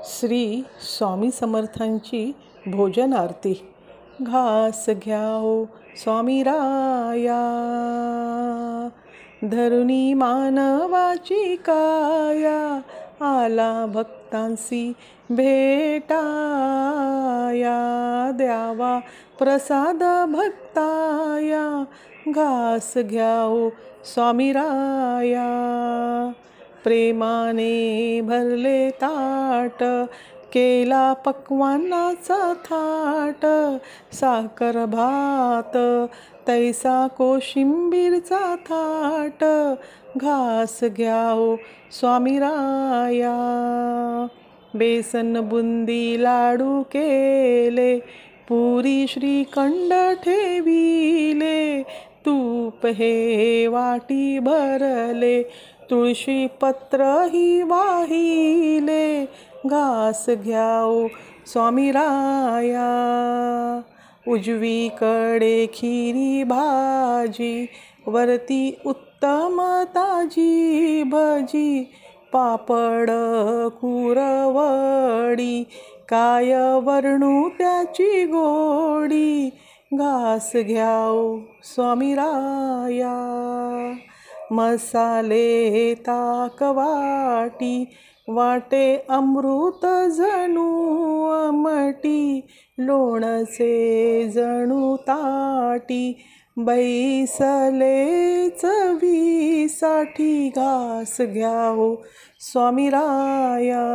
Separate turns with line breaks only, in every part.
श्री स्वामी समर्थांची भोजन आरती। घास घ्याओ स्वामी राया, धरुनी मानवाची काया, आला भक्तांसी भेटाया, द्यावा प्रसाद भक्ताया, घास घ्याओ स्वामी राया। प्रेमाने भरले ताट, केला पक्वान्नाचा थाट, साखर भात तैसा कोशिंबीरचा थाट, घास घ्याओ स्वामी राया। बेसन बुंदी लाडू केले, पुरी श्रीखंड ठेविले, तूप हे वाटी भरले, तुळशी पत्रही वाहिले, घास घ्याओ स्वामी राया। उजवीकडे खिरी भाजी, वरती उत्तम ताजी भजी, पापड कुरवडी, काय वर्णू त्याची गोडी, घास घ्याओ स्वामी राया। मसाले ताकवाटी, वाटे अमृत जणू आमटी, लोणचे जणू ताटी, बैसले चवीसाठी, घास घ्याओ स्वामी राया।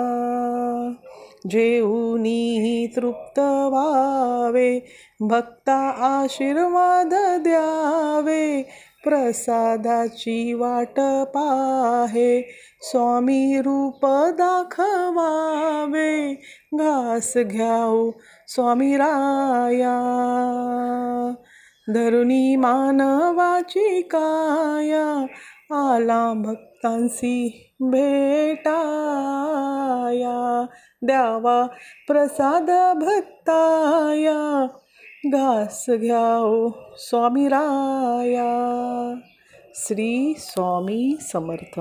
जेऊनी तृप्त व्हावे, भक्ता आशीर्वाद द्यावे, प्रसादाची वाट पाहे, स्वामी रूप दाखवावे, घास घ्याओ स्वामी राया। धरुनी मानवाची काया, आला भक्तांसी भेटाया, द्यावा प्रसाद भक्ताया, घास घ्याओ स्वामी राया। श्री स्वामी समर्थ।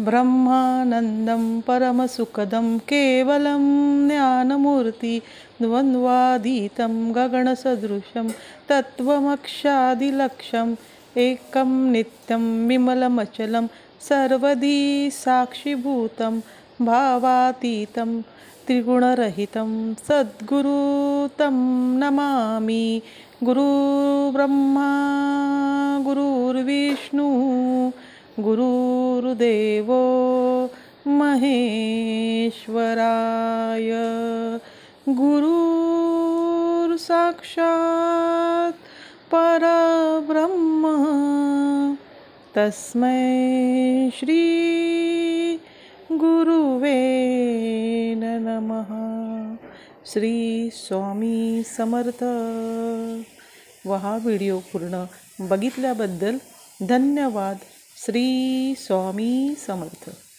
ब्रह्मानंदं परमसुखदं केवलं ज्ञानमूर्ति, द्वन्द्वातीतं गगनसदृशं तत्त्वमक्षादिलक्ष्यम्, एकं नित्यं विमलमचलं सर्वदी साक्षिभूतं, भावातीतं त्रिगुणरहितं सद्गुरु तं नमामि। गुरुर्ब्रह्मा गुरुर्विष्णु गुरुर्देवो महेश्वराय, गुरुर्साक्षात् परब्रह्म, तस्मै श्री गुरुवे नमः। श्री स्वामी समर्थ। व हा व्हिडिओ पूर्ण बघितल्याबद्दल धन्यवाद। श्री स्वामी समर्थ।